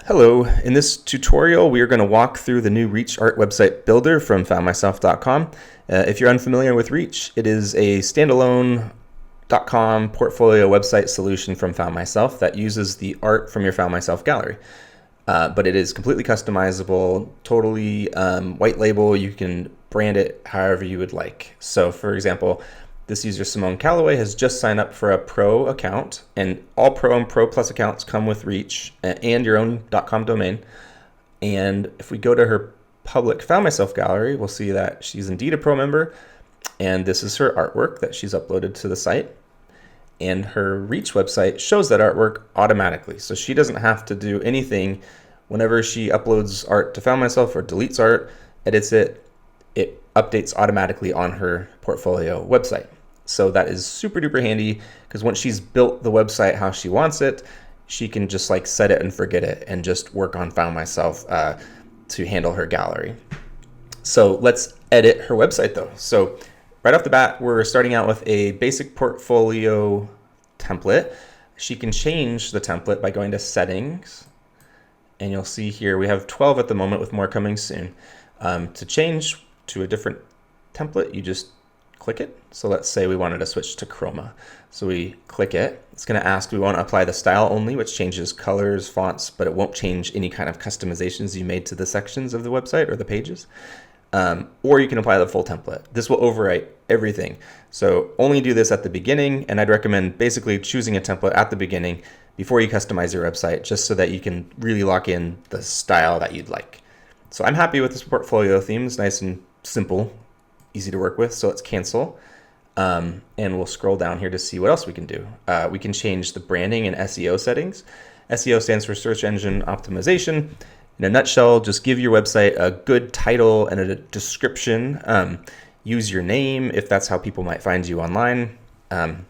Hello, in this tutorial we are going to walk through the new Reach Art website builder from Foundmyself.com. If you're unfamiliar with Reach, it is a standalone .com portfolio website solution from Foundmyself that uses the art from your Foundmyself gallery. But it is completely customizable, totally white label. You can brand it however you would like. So for example, this user Simone Calloway has just signed up for a pro account, and all pro and pro plus accounts come with Reach and your own .com domain. And if we go to her public Foundmyself gallery, we'll see that she's indeed a pro member, and this is her artwork that she's uploaded to the site. And her Reach website shows that artwork automatically, so she doesn't have to do anything. Whenever she uploads art to Foundmyself or deletes art, edits it, it updates automatically on her portfolio website. So that is super duper handy, because once she's built the website how she wants it, she can just like set it and forget it and just work on Foundmyself to handle her gallery. So let's edit her website though. So right off the bat, we're starting out with a basic portfolio template. She can change the template by going to settings, and you'll see here we have 12 at the moment with more coming soon. To change to a different template, you just click it. So let's say we wanted to switch to chroma. So we click it. It's going to ask, we want to apply the style only, which changes colors, fonts, but it won't change any kind of customizations you made to the sections of the website or the pages. Or you can apply the full template. This will overwrite everything. So only do this at the beginning, and I'd recommend basically choosing a template at the beginning before you customize your website, just so that you can really lock in the style that you'd like. So I'm happy with this portfolio theme. It's nice and simple, easy to work with. So let's cancel. And we'll scroll down here to see what else we can do. We can change the branding and SEO settings. SEO stands for search engine optimization. In a nutshell, just give your website a good title and a description. Use your name if that's how people might find you online. And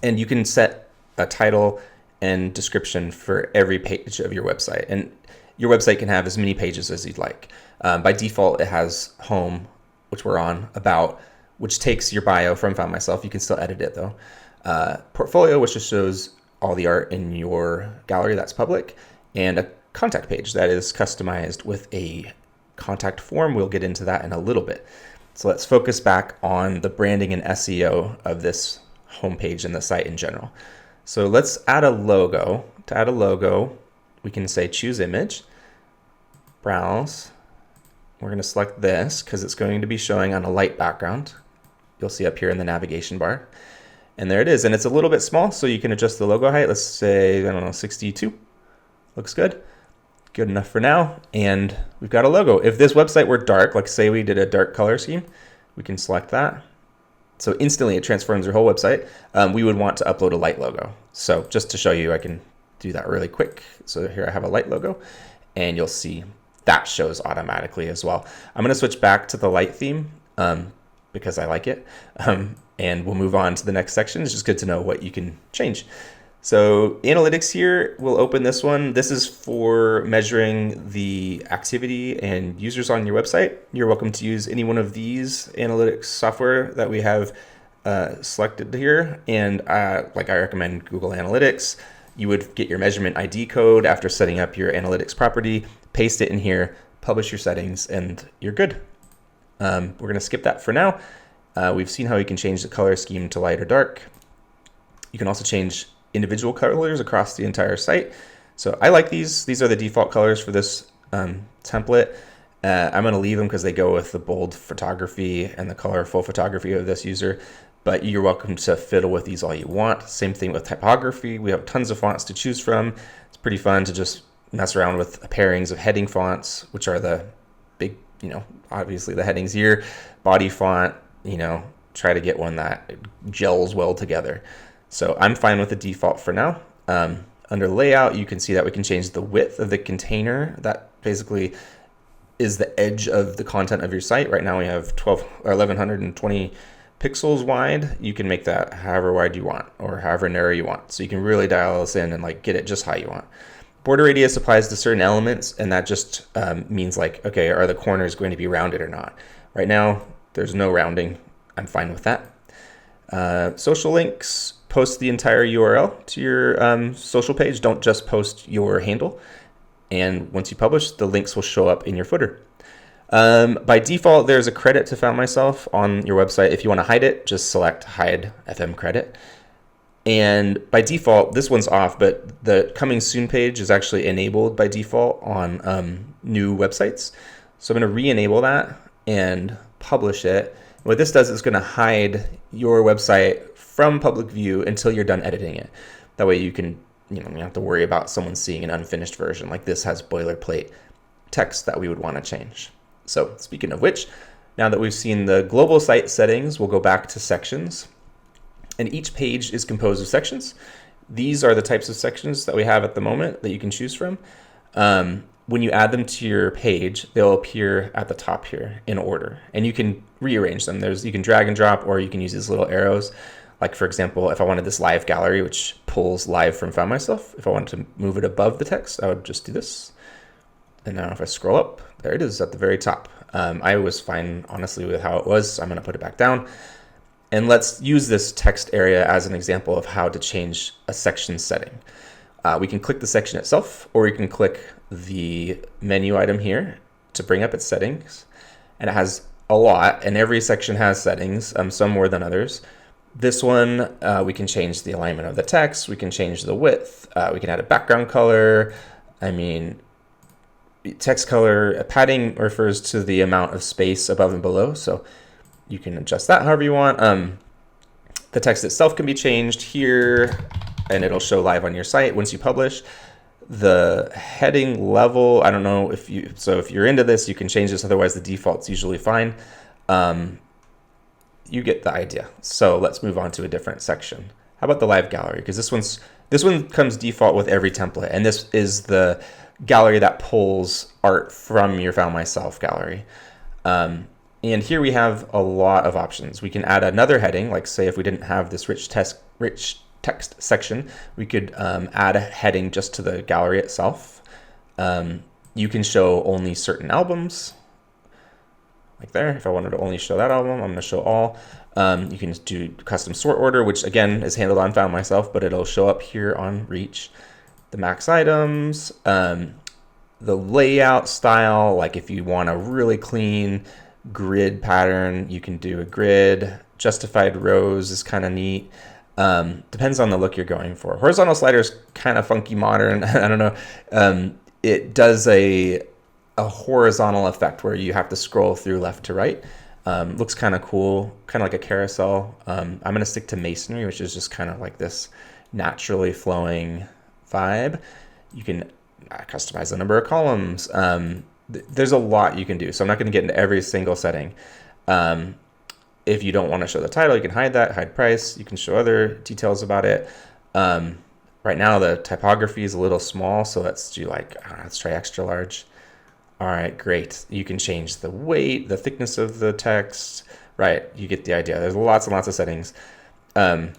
you can set a title and description for every page of your website. And your website can have as many pages as you'd like. By default, it has home, which we're on, about, which takes your bio from Foundmyself. You can still edit it though. Portfolio, which just shows all the art in your gallery that's public, and a contact page that is customized with a contact form. We'll get into that in a little bit. So let's focus back on the branding and SEO of this homepage and the site in general. So let's add a logo. To add a logo, we can say choose image, browse. We're going to select this because it's going to be showing on a light background. You'll see up here in the navigation bar. And there it is. And it's a little bit small, so you can adjust the logo height. Let's say, I don't know, 62. Looks good. Good enough for now. And we've got a logo. If this website were dark, like say we did a dark color scheme, we can select that. So instantly it transforms your whole website. We would want to upload a light logo. So just to show you, I can do that really quick. So here I have a light logo, and you'll see that shows automatically as well. I'm going to switch back to the light theme because I like it. And we'll move on to the next section. It's just good to know what you can change. So analytics here, we'll open this one. This is for measuring the activity and users on your website. You're welcome to use any one of these analytics software that we have selected here. And like I recommend Google Analytics. You would get your measurement ID code after setting up your analytics property, paste it in here, publish your settings, and you're good. We're going to skip that for now. We've seen how you can change the color scheme to light or dark. You can also change individual colors across the entire site. So I like these. These are the default colors for this template. I'm going to leave them because they go with the bold photography and the colorful photography of this user. But you're welcome to fiddle with these all you want. Same thing with typography. We have tons of fonts to choose from. It's pretty fun to just mess around with pairings of heading fonts, which are the big, obviously the headings here. Body font, try to get one that gels well together. So I'm fine with the default for now. Under layout, you can see that we can change the width of the container. That basically is the edge of the content of your site. Right now we have 1120 pixels wide. You can make that however wide you want or however narrow you want. So you can really dial this in and get it just how you want. Border radius applies to certain elements, and that just means okay, are the corners going to be rounded or not? Right now, there's no rounding. I'm fine with that. Social links, post the entire URL to your social page. Don't just post your handle. And once you publish, the links will show up in your footer. By default, there's a credit to Foundmyself on your website. If you want to hide it, just select Hide FM Credit. And by default, this one's off, but the Coming Soon page is actually enabled by default on new websites. So I'm going to re-enable that and publish it. What this does is going to hide your website from public view until you're done editing it. That way you can, you don't have to worry about someone seeing an unfinished version. Like this has boilerplate text that we would want to change. So speaking of which, now that we've seen the global site settings, we'll go back to sections. And each page is composed of sections. These are the types of sections that we have at the moment that you can choose from. When you add them to your page, they'll appear at the top here in order. And you can rearrange them. You can drag and drop, or you can use these little arrows. Like for example, if I wanted this live gallery, which pulls live from Foundmyself, if I wanted to move it above the text, I would just do this. And now if I scroll up, there it is at the very top. I was fine, honestly, with how it was. So I'm going to put it back down. And let's use this text area as an example of how to change a section setting. We can click the section itself, or we can click the menu item here to bring up its settings. And it has a lot, and every section has settings, some more than others. This one, we can change the alignment of the text. We can change the width. We can add a background color. Text color padding refers to the amount of space above and below. So you can adjust that however you want. The text itself can be changed here, and it'll show live on your site once you publish. The heading level, I don't know if you're into this, you can change this. Otherwise, the default's usually fine. You get the idea. So let's move on to a different section. How about the live gallery? Because this one comes default with every template, and this is the gallery that pulls art from your Foundmyself gallery. And here we have a lot of options. We can add another heading, like say if we didn't have this rich text section, we could add a heading just to the gallery itself. You can show only certain albums, like there. If I wanted to only show that album, I'm going to show all. You can do custom sort order, which again is handled on Foundmyself, but it'll show up here on Reach. The max items, the layout style, like if you want a really clean grid pattern, you can do a grid. Justified rows is kind of neat. Depends on the look you're going for. Horizontal slider is kind of funky modern. I don't know. It does a horizontal effect where you have to scroll through left to right. Looks kind of cool, kind of like a carousel. I'm going to stick to masonry, which is just kind of like this naturally flowing vibe. You can customize the number of columns. There's a lot you can do, so I'm not going to get into every single setting. If you don't want to show the title, you can hide that, hide price. You can show other details about it. Right now, the typography is a little small, so let's do let's try extra large. All right, great. You can change the weight, the thickness of the text. Right, you get the idea. There's lots and lots of settings. I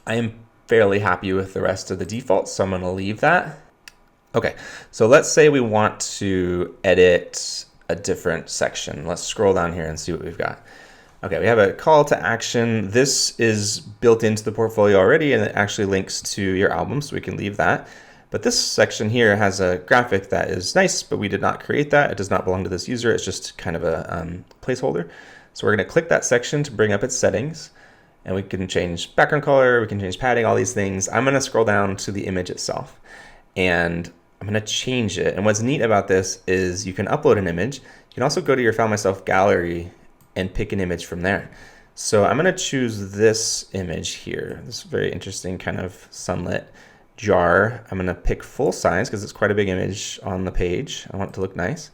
am fairly happy with the rest of the defaults, so I'm going to leave that. Okay, so let's say we want to edit a different section. Let's scroll down here and see what we've got. Okay, we have a call to action. This is built into the portfolio already, and it actually links to your album, so we can leave that. But this section here has a graphic that is nice, but we did not create that. It does not belong to this user. It's just kind of a placeholder. So we're going to click that section to bring up its settings, and we can change background color, we can change padding, all these things. I'm going to scroll down to the image itself, and I'm going to change it. And what's neat about this is you can upload an image. You can also go to your Foundmyself gallery and pick an image from there. So I'm going to choose this image here, this very interesting kind of sunlit jar. I'm going to pick full size because it's quite a big image on the page. I want it to look nice.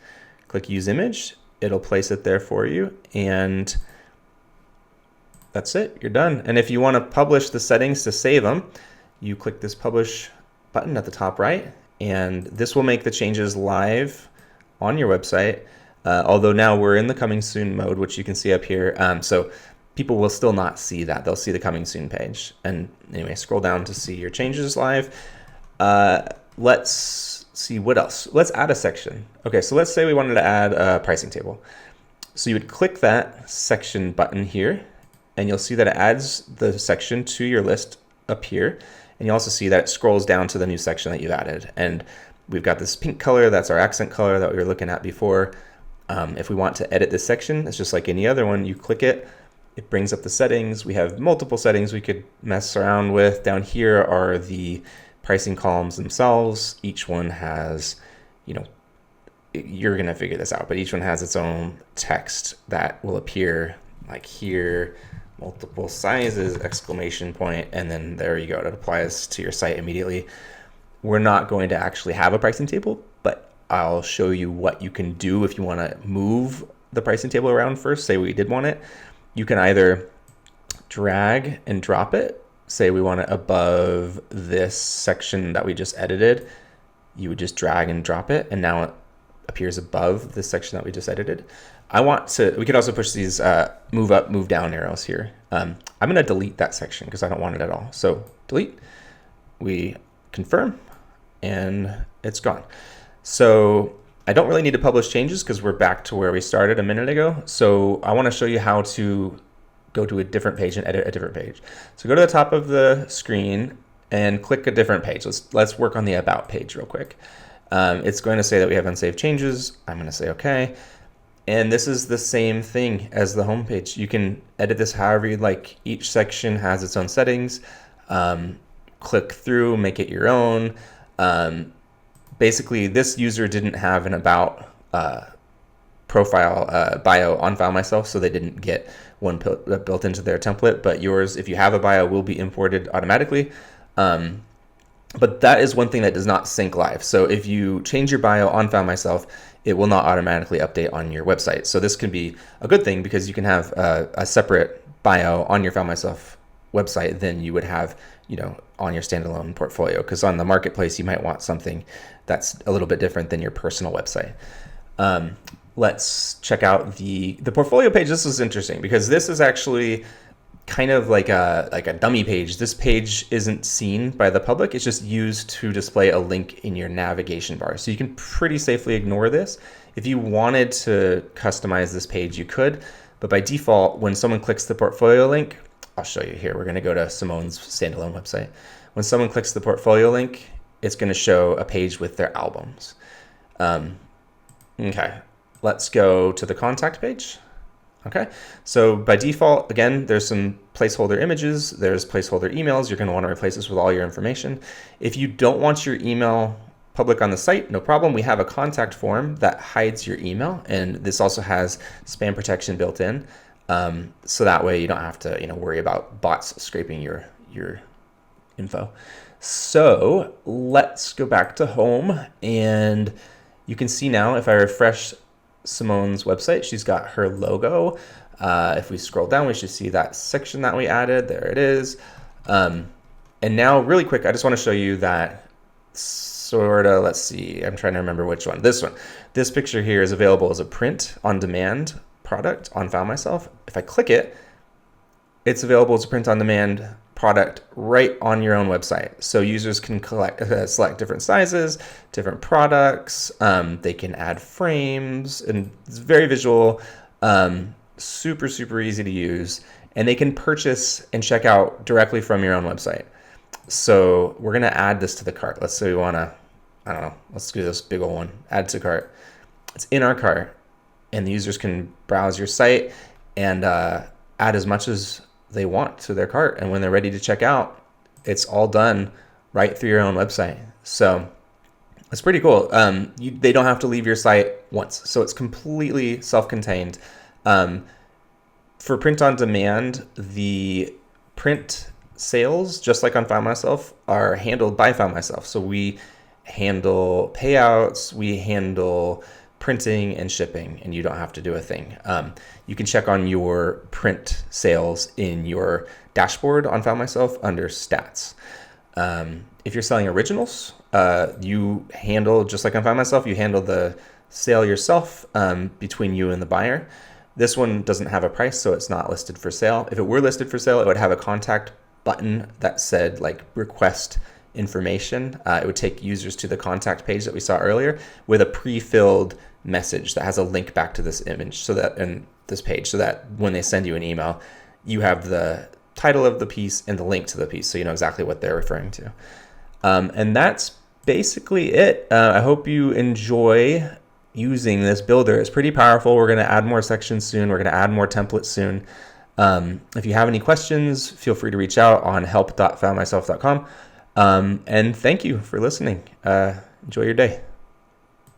Click use image. It'll place it there for you, and that's it. You're done. And if you want to publish the settings to save them, you click this publish button at the top right, and this will make the changes live on your website. Although now we're in the coming soon mode, which you can see up here. So people will still not see that. They'll see the coming soon page. And anyway, scroll down to see your changes live. Let's see what else. Let's add a section. Okay, so let's say we wanted to add a pricing table. So you would click that section button here, and you'll see that it adds the section to your list up here. And you also see that it scrolls down to the new section that you added. And we've got this pink color, that's our accent color that we were looking at before. If we want to edit this section, it's just like any other one. You click it, it brings up the settings. We have multiple settings we could mess around with. Down here are the pricing columns themselves. Each one has, you're going to figure this out, but each one has its own text that will appear like here, multiple sizes, exclamation point, and then there you go. It applies to your site immediately. We're not going to actually have a pricing table, but I'll show you what you can do if you want to move the pricing table around first. Say we did want it. You can either drag and drop it. Say we want it above this section that we just edited. You would just drag and drop it, and now it appears above this section that we just edited. We could also push these move up, move down arrows here. I'm going to delete that section because I don't want it at all. So delete, we confirm, and it's gone. So I don't really need to publish changes because we're back to where we started a minute ago. So I want to show you how to go to a different page and edit a different page. So go to the top of the screen and click a different page. Let's work on the About page real quick. It's going to say that we have unsaved changes. I'm going to say OK. And this is the same thing as the home page. You can edit this however you'd like. Each section has its own settings. Click through, make it your own. Basically, this user didn't have an About profile bio on Foundmyself, so they didn't get one built into their template. But yours, if you have a bio, will be imported automatically. But that is one thing that does not sync live. So if you change your bio on Foundmyself, it will not automatically update on your website. So this can be a good thing because you can have a separate bio on your Foundmyself website than you would have, on your standalone portfolio. Because on the marketplace, you might want something that's a little bit different than your personal website. Let's check out the portfolio page. This is interesting because this is actually kind of like a dummy page. This page isn't seen by the public. It's just used to display a link in your navigation bar. So you can pretty safely ignore this. If you wanted to customize this page, you could. But by default, when someone clicks the portfolio link, I'll show you here. We're going to go to Simone's standalone website. When someone clicks the portfolio link, it's going to show a page with their albums. Okay, let's go to the contact page. Okay, so by default, again, there's some placeholder images, there's placeholder emails. You're going to want to replace this with all your information. If you don't want your email public on the site, no problem. We have a contact form that hides your email, and this also has spam protection built in. So that way you don't have to worry about bots scraping your info. So let's go back to home, and you can see now if I refresh Simone's website, she's got her logo. If we scroll down, we should see that section that we added. There it is. And now really quick, I just want to show you that let's see, I'm trying to remember which one. This one. This picture here is available as a print on demand product on Foundmyself. If I click it, it's available as a print on demand product right on your own website. So users can select different sizes, different products. They can add frames, and it's very visual, super, super easy to use. And they can purchase and check out directly from your own website. So we're going to add this to the cart. Let's say we want to, let's do this big old one, add to cart. It's in our cart, and the users can browse your site and add as much as they want to their cart. And when they're ready to check out, it's all done right through your own website. So it's pretty cool. They don't have to leave your site once. So it's completely self-contained. For print on demand, the print sales, just like on Foundmyself, are handled by Foundmyself. So we handle payouts, we handle printing and shipping, and you don't have to do a thing. You can check on your print sales in your dashboard on Foundmyself under stats. If you're selling originals, you handle, just like on Foundmyself, you handle the sale yourself between you and the buyer. This one doesn't have a price, so it's not listed for sale. If it were listed for sale, it would have a contact button that said like request information. It would take users to the contact page that we saw earlier with a pre-filled message that has a link back to this image, so that in this page, so that when they send you an email, you have the title of the piece and the link to the piece, so you know exactly what they're referring to. And that's basically it. I hope you enjoy using this builder. It's pretty powerful. We're going to add more sections soon. We're going to add more templates soon. If you have any questions, feel free to reach out on help.foundmyself.com. And thank you for listening. Enjoy your day.